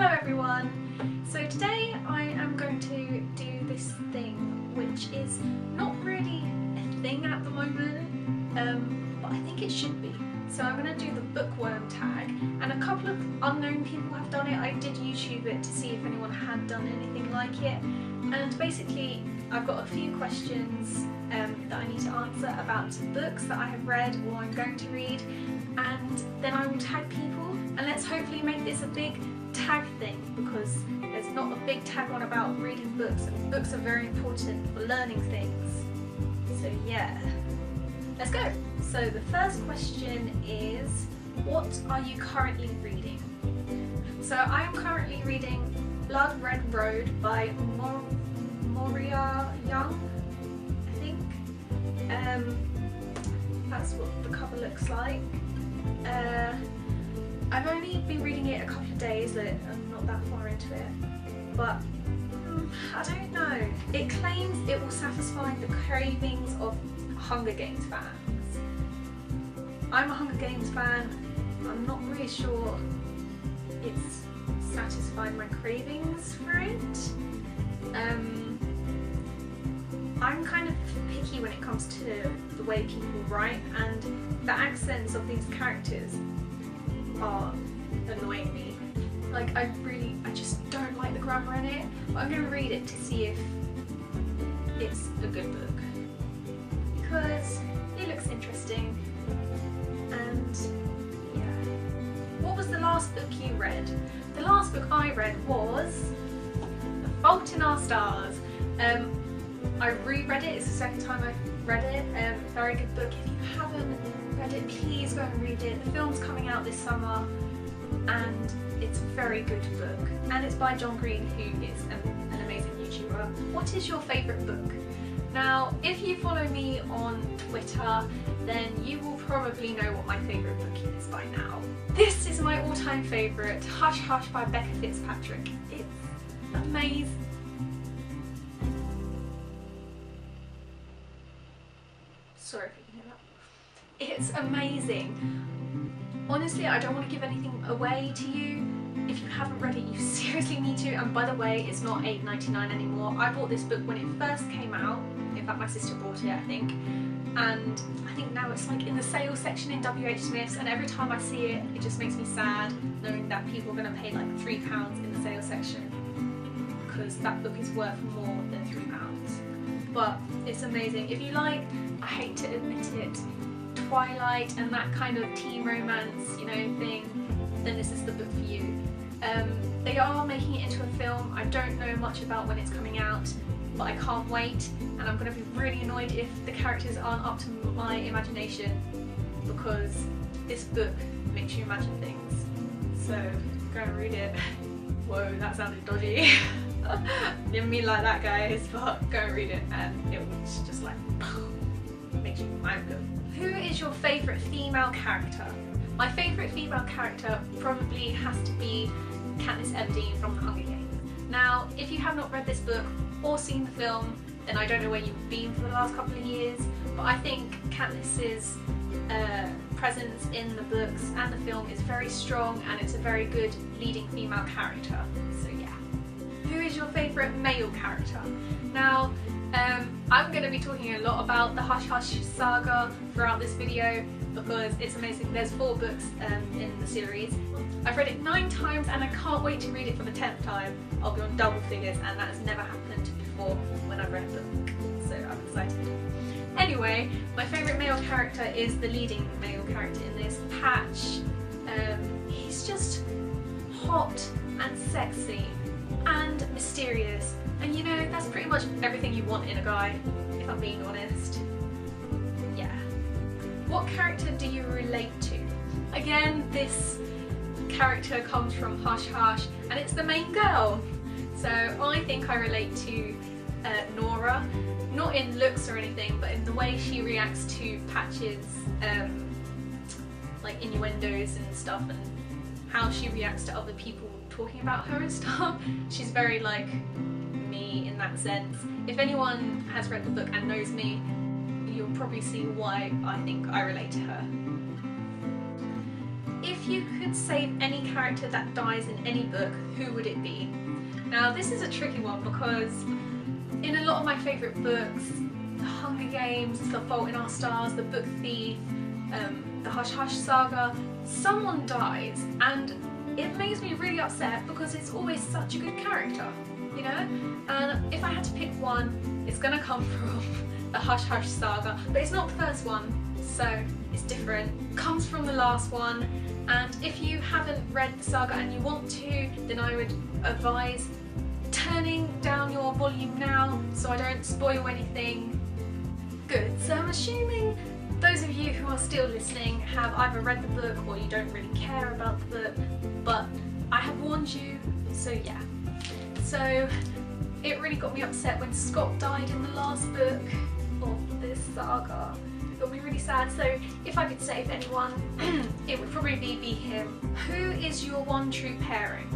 Hello everyone! So today I am going to do this thing which is not really a thing at the moment, but I think it should be. So I'm going to do the Bookworm Tag, and a couple of unknown people have done it. I did YouTube it to see if anyone had done anything like it, and basically I've got a few questions that I need to answer about books that I have read or I'm going to read, and then I will tag people, and let's hopefully make this a big tag thing, because there's not a big tag one about reading books, and books are very important for learning things. So yeah, let's go! So the first question is, what are you currently reading? So I am currently reading Blood Red Road by Moria Young, I think. That's what the cover looks like. I've only been reading it a couple of days, I'm not that far into it, but I don't know. It claims it will satisfy the cravings of Hunger Games fans. I'm a Hunger Games fan. I'm not really sure it's satisfied my cravings for it. I'm kind of picky when it comes to the way people write, and the accents of these characters are annoying me. Like, I just don't like the grammar in it, but I'm going to read it to see if it's a good book, because it looks interesting. And yeah. What was the last book you read? The last book I read was The Fault in Our Stars. I reread it, it's the second time I've read it. Very good book. If you haven't read it, please go and read it. The film's coming out this summer, and it's a very good book. And it's by John Green, who is an amazing YouTuber. What is your favourite book? Now, if you follow me on Twitter, then you will probably know what my favourite book is by now. This is my all-time favourite, Hush Hush by Becca Fitzpatrick. It's amazing. Sorry if you can hear that. It's amazing. Honestly, I don't want to give anything away to you. If you haven't read it, you seriously need to. And by the way, it's not $8.99 anymore. I bought this book when it first came out. In fact, my sister bought it, I think. And I think now it's like in the sales section in WH Smith's, and every time I see it, it just makes me sad knowing that people are going to pay like £3 in the sales section, because that book is worth more than £3. But it's amazing. If you like, I hate to admit it, Twilight and that kind of teen romance, you know, thing, then this is the book for you. They are making it into a film. I don't know much about when it's coming out, but I can't wait, and I'm going to be really annoyed if the characters aren't up to my imagination, because this book makes you imagine things. So go and read it. Whoa, that sounded dodgy. Didn't mean like that, guys, but go and read it, and it was just like makes you mind them. Who is your favourite female character? My favourite female character probably has to be Katniss Everdeen from The Hunger Games. Now, if you have not read this book or seen the film, then I don't know where you've been for the last couple of years, but I think Katniss's presence in the books and the film is very strong, and it's a very good leading female character. So yeah. Who is your favourite male character? Now, I'm going to be talking a lot about the Hush Hush saga throughout this video, because it's amazing. There's 4 books in the series. I've read it 9 times, and I can't wait to read it for the 10th time. I'll be on double figures, and that has never happened before when I've read a book, so I'm excited. Anyway, my favourite male character is the leading male character in this, Patch. He's just hot and sexy and mysterious, and you know, that's pretty much everything you want in a guy, if I'm being honest. Yeah. What character do you relate to? Again, this character comes from Hush Hush, and it's the main girl. So I think I relate to Nora, not in looks or anything, but in the way she reacts to Patch's like innuendos and stuff, and how she reacts to other people talking about her and stuff. She's very like me in that sense. If anyone has read the book and knows me, you'll probably see why I think I relate to her. if you could save any character that dies in any book, who would it be? Now this is a tricky one because in a lot of my favourite books, The Hunger Games, The Fault in Our Stars, The Book Thief, the Hush Hush Saga, someone dies and it makes me really upset because it's always such a good character, you know? And if I had to pick one, it's gonna come from the Hush Hush Saga, but it's not the first one, so it's different. It comes from the last one, and if you haven't read the saga and you want to, then I would advise turning down your volume now so I don't spoil anything. Good, so I'm assuming those of you who are still listening have either read the book or you don't really care about the book, but I have warned you, so yeah. So it really got me upset when Scott died in the last book of this saga. It got me really sad, so if I could save anyone, it would probably be him. Who is your one true pairing?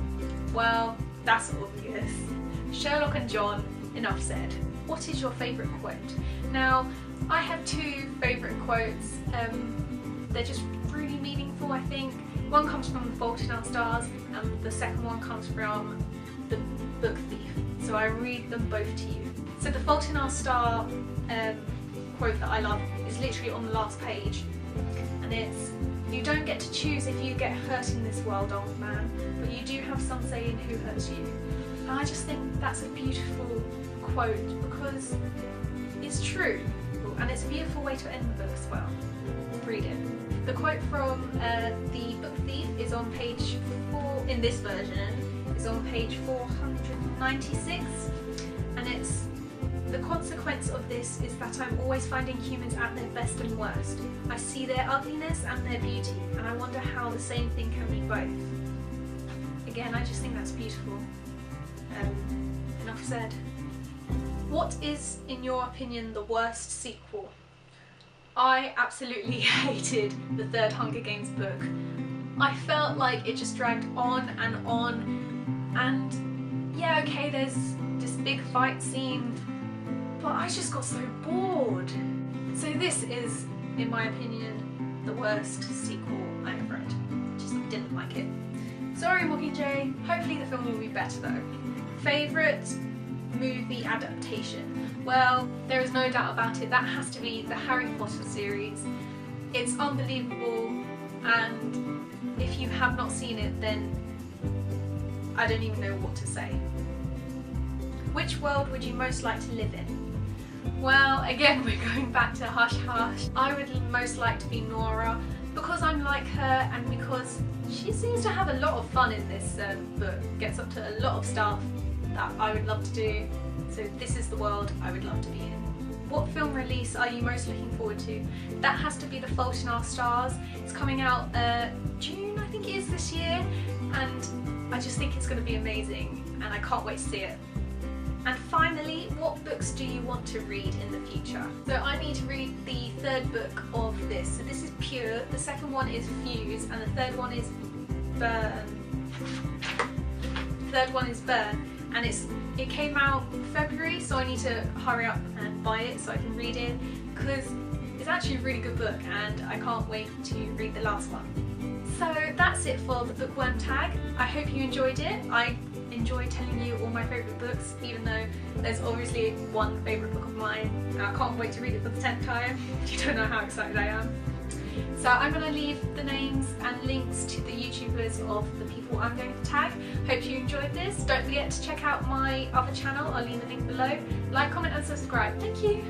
Well, that's obvious. Sherlock and John, enough said. What is your favourite quote? Now, I have two favourite quotes. They're just really meaningful, I think. One comes from The Fault in Our Stars and the second one comes from The Book Thief. So I read them both to you. So The Fault in Our Star quote that I love is literally on the last page, and it's, "You don't get to choose if you get hurt in this world, old man, but you do have some say in who hurts you." And I just think that's a beautiful quote because it's true, and it's a beautiful way to end the book as well. Read it. The quote from The Book Thief is on page 4, in this version, is on page 496, and it's, "The consequence of this is that I'm always finding humans at their best and worst. I see their ugliness and their beauty, and I wonder how the same thing can be both." Again, I just think that's beautiful. Enough said. What is, in your opinion, the worst sequel? I absolutely hated the third Hunger Games book. I felt like it just dragged on, and yeah, okay, there's this big fight scene, but I just got so bored. So this is, in my opinion, the worst sequel I have read. Just didn't like it. Sorry, Mockingjay. Hopefully the film will be better though. Favourite movie adaptation? Well, there is no doubt about it. That has to be the Harry Potter series. It's unbelievable, and if you have not seen it, then I don't even know what to say. Which world would you most like to live in? Well, again, we're going back to Hush Hush. I would most like to be Nora because I'm like her and because she seems to have a lot of fun in this book. Gets up to a lot of stuff that I would love to do. So this is the world I would love to be in. What film release are you most looking forward to? That has to be The Fault in Our Stars. It's coming out June, I think it is, this year, and I just think it's going to be amazing and I can't wait to see it. And finally, what books do you want to read in the future? So I need to read the third book of this. So this is Pure, the second one is Fuse, and the third one is Burn. And it came out February, so I need to hurry up and buy it so I can read it, because it's actually a really good book and I can't wait to read the last one. So that's it for the Bookworm Tag. I hope you enjoyed it. I enjoy telling you all my favourite books, even though there's obviously one favourite book of mine and I can't wait to read it for the 10th time. You don't know how excited I am. So I'm going to leave the names and links to the YouTubers of the people I'm going to tag. Hope you enjoyed this. Don't forget to check out my other channel. I'll leave the link below. Like, comment and subscribe. Thank you.